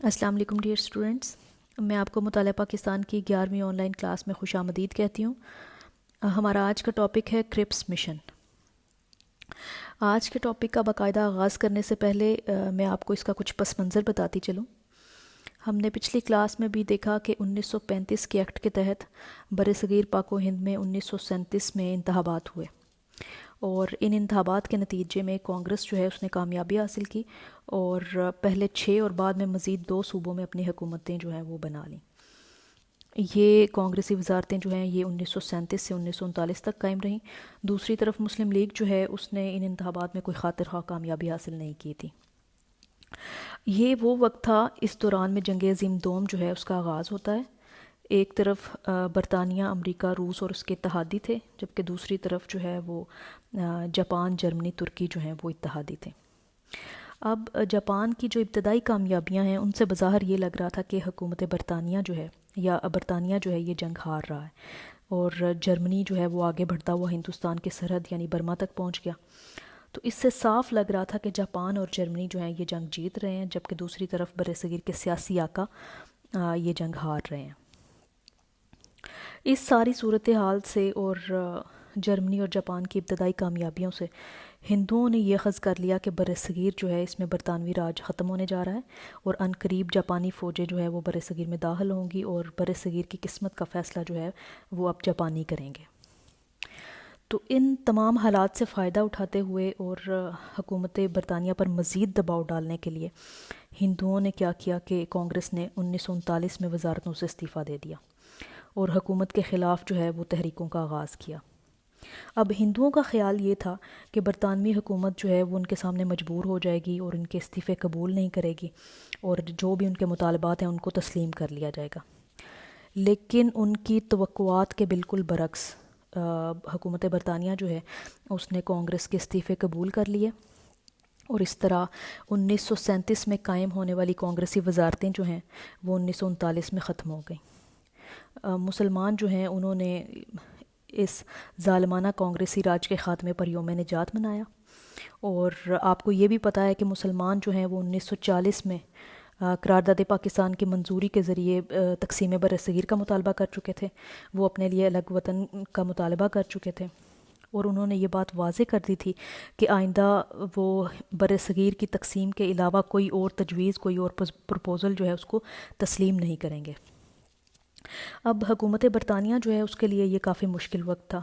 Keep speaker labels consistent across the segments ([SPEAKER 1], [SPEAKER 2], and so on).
[SPEAKER 1] السلام علیکم dear students, میں آپ کو مطالعہ پاکستان کی 11ویں آن لائن کلاس میں خوش آمدید کہتی ہوں۔ ہمارا آج کا ٹاپک ہے کرپس مشن۔ آج کے ٹاپک کا باقاعدہ آغاز کرنے سے پہلے میں آپ کو اس کا کچھ پس منظر بتاتی چلوں۔ ہم نے پچھلی کلاس میں بھی دیکھا کہ 1935 کے ایکٹ کے تحت برصغیر پاک و ہند میں 1937 میں انتخابات ہوئے، اور ان انتخابات کے نتیجے میں کانگریس جو ہے اس نے کامیابی حاصل کی اور پہلے 6 اور بعد میں مزید 2 صوبوں میں اپنی حکومتیں جو ہیں وہ بنا لیں۔ یہ کانگریسی وزارتیں جو ہیں یہ 1937 سے 1939 تک قائم رہیں۔ دوسری طرف مسلم لیگ جو ہے اس نے ان انتخابات میں کوئی خاطر خواہ کامیابی حاصل نہیں کی تھی۔ یہ وہ وقت تھا، اس دوران میں جنگ عظیم دوم جو ہے اس کا آغاز ہوتا ہے۔ ایک طرف برطانیہ، امریکہ، روس اور اس کے اتحادی تھے، جبکہ دوسری طرف جو ہے وہ جاپان، جرمنی، ترکی جو ہیں وہ اتحادی تھے۔ اب جاپان کی جو ابتدائی کامیابیاں ہیں ان سے بظاہر یہ لگ رہا تھا کہ حکومت برطانیہ جو ہے یہ جنگ ہار رہا ہے، اور جرمنی جو ہے وہ آگے بڑھتا ہوا ہندوستان کے سرحد یعنی برما تک پہنچ گیا۔ تو اس سے صاف لگ رہا تھا کہ جاپان اور جرمنی جو ہیں یہ جنگ جیت رہے ہیں، جبکہ دوسری طرف برصغیر کے سیاسی آقا یہ جنگ ہار رہے ہیں۔ اس ساری صورتحال سے اور جرمنی اور جاپان کی ابتدائی کامیابیوں سے ہندوؤں نے یہ اخذ کر لیا کہ برصغیر جو ہے اس میں برطانوی راج ختم ہونے جا رہا ہے، اور عن قریب جاپانی فوجیں جو ہے وہ برصغیر میں داخل ہوں گی، اور برصغیر کی قسمت کا فیصلہ جو ہے وہ اب جاپانی کریں گے۔ تو ان تمام حالات سے فائدہ اٹھاتے ہوئے اور حکومت برطانیہ پر مزید دباؤ ڈالنے کے لیے ہندوؤں نے کیا کیا کہ کانگریس نے 1939 میں وزارتوں سے استعفیٰ دے دیا اور حکومت کے خلاف جو ہے وہ تحریکوں کا آغاز کیا۔ اب ہندوؤں کا خیال یہ تھا کہ برطانوی حکومت جو ہے وہ ان کے سامنے مجبور ہو جائے گی اور ان کے استعفے قبول نہیں کرے گی، اور جو بھی ان کے مطالبات ہیں ان کو تسلیم کر لیا جائے گا۔ لیکن ان کی توقعات کے بالکل برعکس حکومت برطانیہ جو ہے اس نے کانگریس کے استعفے قبول کر لیے، اور اس طرح 1937 میں قائم ہونے والی کانگریسی وزارتیں جو ہیں وہ 1939 میں ختم ہو گئیں۔ مسلمان جو ہیں انہوں نے اس ظالمانہ کانگریسی راج کے خاتمے پر یوم نجات منایا، اور آپ کو یہ بھی پتہ ہے کہ مسلمان جو ہیں وہ 1940 میں قرارداد پاکستان کی منظوری کے ذریعے تقسیم برصغیر کا مطالبہ کر چکے تھے، وہ اپنے لیے الگ وطن کا مطالبہ کر چکے تھے، اور انہوں نے یہ بات واضح کر دی تھی کہ آئندہ وہ برصغیر کی تقسیم کے علاوہ کوئی اور تجویز، کوئی اور پروپوزل جو ہے اس کو تسلیم نہیں کریں گے۔ اب حکومت برطانیہ جو ہے اس کے لیے یہ کافی مشکل وقت تھا۔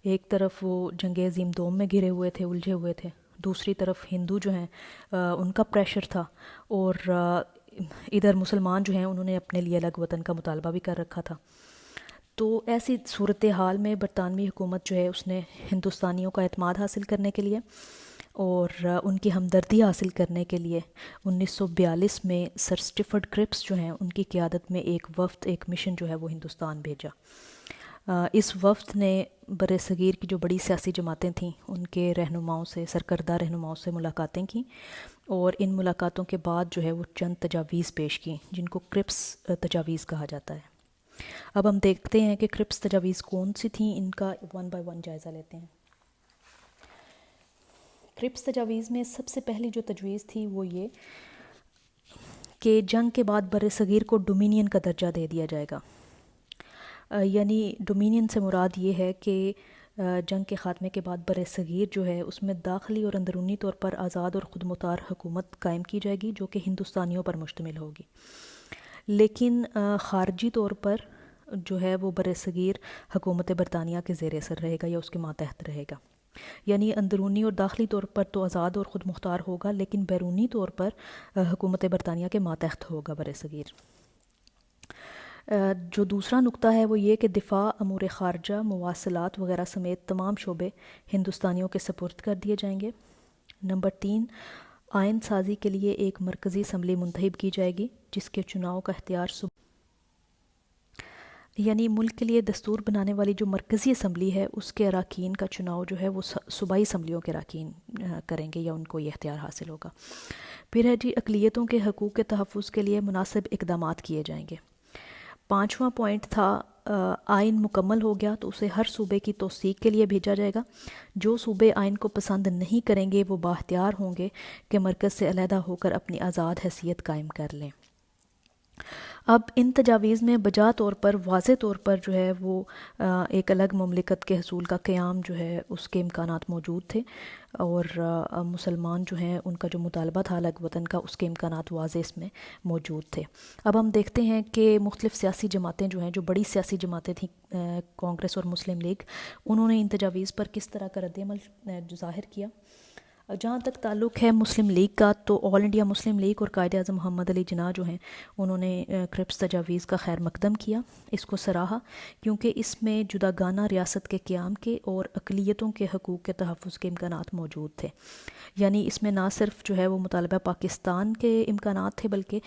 [SPEAKER 1] ایک طرف وہ جنگ عظیم دوم میں گھرے ہوئے تھے، الجھے ہوئے تھے، دوسری طرف ہندو جو ہیں ان کا پریشر تھا، اور ادھر مسلمان جو ہیں انہوں نے اپنے لیے الگ وطن کا مطالبہ بھی کر رکھا تھا۔ تو ایسی صورتحال میں برطانوی حکومت جو ہے اس نے ہندوستانیوں کا اعتماد حاصل کرنے کے لیے اور ان کی ہمدردی حاصل کرنے کے لیے 1942 میں سر اسٹیفرڈ کرپس جو ہیں ان کی قیادت میں ایک وفد، ایک مشن جو ہے وہ ہندوستان بھیجا۔ اس وفد نے برصغیر کی جو بڑی سیاسی جماعتیں تھیں ان کے رہنماؤں سے، سرکردہ رہنماؤں سے ملاقاتیں کیں، اور ان ملاقاتوں کے بعد جو ہے وہ چند تجاویز پیش کیں جن کو کرپس تجاویز کہا جاتا ہے۔ اب ہم دیکھتے ہیں کہ کرپس تجاویز کون سی تھیں، ان کا 1 بائی 1 جائزہ لیتے ہیں۔ کرپس تجاویز میں سب سے پہلی جو تجویز تھی وہ یہ کہ جنگ کے بعد برصغیر کو ڈومینین کا درجہ دے دیا جائے گا۔ یعنی ڈومینین سے مراد یہ ہے کہ جنگ کے خاتمے کے بعد برصغیر جو ہے اس میں داخلی اور اندرونی طور پر آزاد اور خود مختار حکومت قائم کی جائے گی جو کہ ہندوستانیوں پر مشتمل ہوگی، لیکن خارجی طور پر جو ہے وہ برصغیر حکومت برطانیہ کے زیر اثر رہے گا یا اس کے ماتحت رہے گا۔ یعنی اندرونی اور داخلی طور پر تو آزاد اور خود مختار ہوگا، لیکن بیرونی طور پر حکومت برطانیہ کے ماتحت ہوگا برصغیر۔ جو دوسرا نقطہ ہے وہ یہ کہ دفاع، امور خارجہ، مواصلات وغیرہ سمیت تمام شعبے ہندوستانیوں کے سپرد کر دیے جائیں گے۔ نمبر 3، آئین سازی کے لیے ایک مرکزی اسمبلی منتخب کی جائے گی جس کے چناؤ کا اختیار یعنی ملک کے لیے دستور بنانے والی جو مرکزی اسمبلی ہے اس کے اراکین کا چناؤ جو ہے وہ صوبائی اسمبلیوں کے اراکین کریں گے یا ان کو یہ اختیار حاصل ہوگا۔ پھر ہے جی، اقلیتوں کے حقوق کے تحفظ کے لیے مناسب اقدامات کیے جائیں گے۔ 5واں پوائنٹ تھا آئین مکمل ہو گیا تو اسے ہر صوبے کی توثیق کے لیے بھیجا جائے گا۔ جو صوبے آئین کو پسند نہیں کریں گے وہ بااختیار ہوں گے کہ مرکز سے علیحدہ ہو کر اپنی آزاد حیثیت قائم کر لیں۔ اب ان تجاویز میں بجا طور پر واضح طور پر جو ہے وہ ایک الگ مملکت کے حصول کا قیام جو ہے اس کے امکانات موجود تھے، اور مسلمان جو ہیں ان کا جو مطالبہ تھا الگ وطن کا، اس کے امکانات واضح اس میں موجود تھے۔ اب ہم دیکھتے ہیں کہ مختلف سیاسی جماعتیں جو ہیں، جو بڑی سیاسی جماعتیں تھیں کانگریس اور مسلم لیگ، انہوں نے ان تجاویز پر کس طرح کا رد عمل ظاہر کیا۔ جہاں تک تعلق ہے مسلم لیگ کا، تو آل انڈیا مسلم لیگ اور قائد اعظم محمد علی جناح جو ہیں انہوں نے کرپس تجاویز کا خیر مقدم کیا، اس کو سراہا، کیونکہ اس میں جداگانہ ریاست کے قیام کے اور اقلیتوں کے حقوق کے تحفظ کے امکانات موجود تھے۔ یعنی اس میں نہ صرف جو ہے وہ مطالبہ پاکستان کے امکانات تھے، بلکہ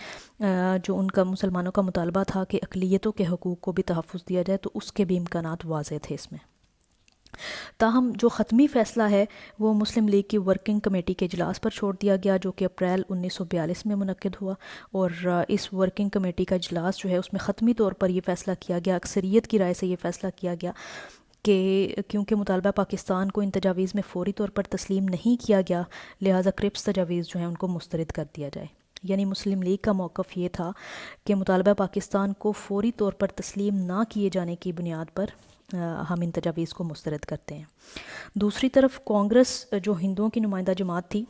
[SPEAKER 1] جو ان کا مسلمانوں کا مطالبہ تھا کہ اقلیتوں کے حقوق کو بھی تحفظ دیا جائے، تو اس کے بھی امکانات واضح تھے اس میں۔ تاہم جو حتمی فیصلہ ہے وہ مسلم لیگ کی ورکنگ کمیٹی کے اجلاس پر چھوڑ دیا گیا، جو کہ اپریل 1942 میں منعقد ہوا، اور اس ورکنگ کمیٹی کا اجلاس جو ہے اس میں حتمی طور پر یہ فیصلہ کیا گیا، اکثریت کی رائے سے یہ فیصلہ کیا گیا کہ کیونکہ مطالبہ پاکستان کو ان تجاویز میں فوری طور پر تسلیم نہیں کیا گیا، لہٰذا کرپس تجاویز جو ہیں ان کو مسترد کر دیا جائے۔ یعنی مسلم لیگ کا موقف یہ تھا کہ مطالبہ پاکستان کو فوری طور پر تسلیم نہ کیے جانے کی بنیاد پر ہم ان تجاویز کو مسترد کرتے ہیں۔ دوسری طرف کانگریس جو ہندوؤں کی نمائندہ جماعت تھی،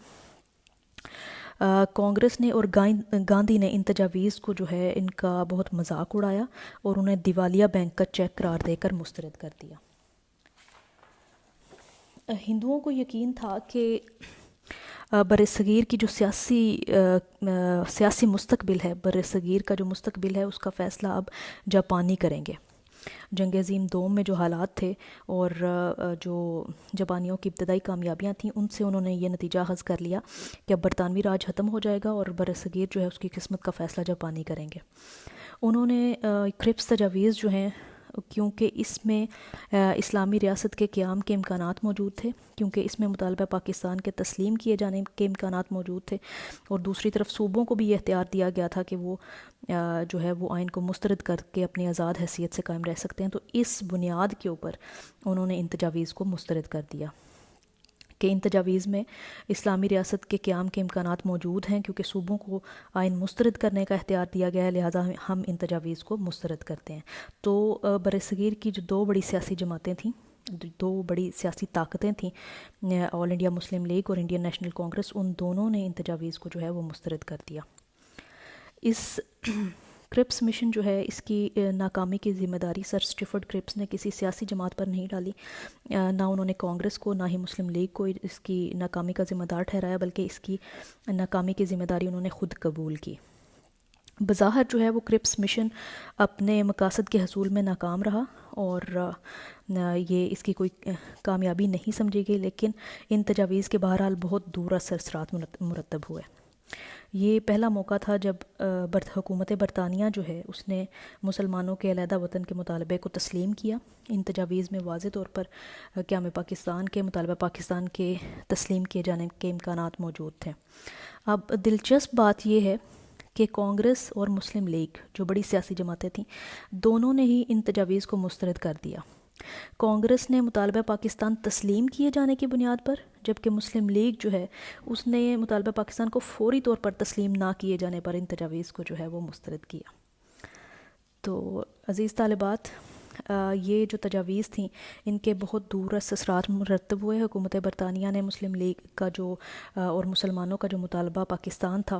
[SPEAKER 1] کانگریس نے اور گاندھی نے ان تجاویز کو جو ہے ان کا بہت مذاق اڑایا اور انہیں دیوالیہ بینک کا چیک قرار دے کر مسترد کر دیا۔ ہندوؤں کو یقین تھا کہ بر صغیر کی جو سیاسی مستقبل ہے، بر صغیر کا جو مستقبل ہے اس کا فیصلہ اب جاپانی کریں گے۔ جنگ عظیم دوم میں جو حالات تھے اور جو جاپانیوں کی ابتدائی کامیابیاں تھیں، ان سے انہوں نے یہ نتیجہ اخذ کر لیا کہ اب برطانوی راج ختم ہو جائے گا اور بر صغیر جو ہے اس کی قسمت کا فیصلہ جاپانی کریں گے۔ انہوں نے کرپس تجاویز جو ہیں، کیونکہ اس میں اسلامی ریاست کے قیام کے امکانات موجود تھے، کیونکہ اس میں مطالبہ پاکستان کے تسلیم کیے جانے کے امکانات موجود تھے، اور دوسری طرف صوبوں کو بھی یہ اختیار دیا گیا تھا کہ وہ جو ہے وہ آئین کو مسترد کر کے اپنی آزاد حیثیت سے قائم رہ سکتے ہیں، تو اس بنیاد کے اوپر انہوں نے ان تجاویز کو مسترد کر دیا کہ ان تجاویز میں اسلامی ریاست کے قیام کے امکانات موجود ہیں، کیونکہ صوبوں کو آئین مسترد کرنے کا اختیار دیا گیا ہے، لہٰذا ہم ان تجاویز کو مسترد کرتے ہیں۔ تو برصغیر کی جو دو بڑی سیاسی جماعتیں تھیں، دو بڑی سیاسی طاقتیں تھیں، آل انڈیا مسلم لیگ اور انڈین نیشنل کانگریس، ان دونوں نے ان تجاویز کو جو ہے وہ مسترد کر دیا۔ اس کرپس مشن جو ہے اس کی ناکامی کی ذمہ داری سر اسٹیفرڈ کرپس نے کسی سیاسی جماعت پر نہیں ڈالی، نہ انہوں نے کانگریس کو، نہ ہی مسلم لیگ کو اس کی ناکامی کا ذمہ دار ٹھہرایا، بلکہ اس کی ناکامی کی ذمہ داری انہوں نے خود قبول کی۔ بظاہر جو ہے وہ کرپس مشن اپنے مقاصد کے حصول میں ناکام رہا اور یہ اس کی کوئی کامیابی نہیں سمجھی گئی، لیکن ان تجاویز کے بہرحال بہت دور اثرات مرتب ہوئے۔ یہ پہلا موقع تھا جب حکومت برطانیہ جو ہے اس نے مسلمانوں کے علیحدہ وطن کے مطالبے کو تسلیم کیا۔ ان تجاویز میں واضح طور پر قیام پاکستان کے مطالبہ پاکستان کے تسلیم کیے جانے کے امکانات موجود تھے۔ اب دلچسپ بات یہ ہے کہ کانگریس اور مسلم لیگ جو بڑی سیاسی جماعتیں تھیں، دونوں نے ہی ان تجاویز کو مسترد کر دیا۔ کانگریس نے مطالبہ پاکستان تسلیم کیے جانے کی بنیاد پر، جبکہ مسلم لیگ جو ہے اس نے مطالبہ پاکستان کو فوری طور پر تسلیم نہ کیے جانے پر ان تجاویز کو جو ہے وہ مسترد کیا۔ تو عزیز طالبات، یہ جو تجاویز تھیں ان کے بہت دور اثرات مرتب ہوئے۔ حکومت برطانیہ نے مسلم لیگ کا جو اور مسلمانوں کا جو مطالبہ پاکستان تھا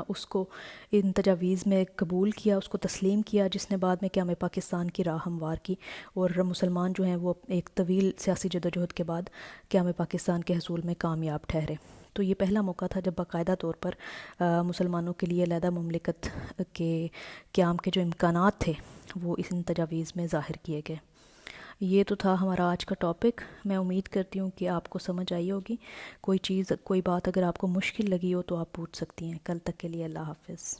[SPEAKER 1] اس کو ان تجاویز میں قبول کیا، اس کو تسلیم کیا، جس نے بعد میں قیام پاکستان کی راہ ہموار کی، اور مسلمان جو ہیں وہ ایک طویل سیاسی جدوجہد کے بعد قیام پاکستان کے حصول میں کامیاب ٹھہرے۔ تو یہ پہلا موقع تھا جب باقاعدہ طور پر مسلمانوں کے لیے علیحدہ مملکت کے قیام کے جو امکانات تھے وہ اس ان تجاویز میں ظاہر کیے گئے۔ یہ تو تھا ہمارا آج کا ٹاپک۔ میں امید کرتی ہوں کہ آپ کو سمجھ آئی ہوگی۔ کوئی بات اگر آپ کو مشکل لگی ہو تو آپ پوچھ سکتی ہیں۔ کل تک کے لیے اللہ حافظ۔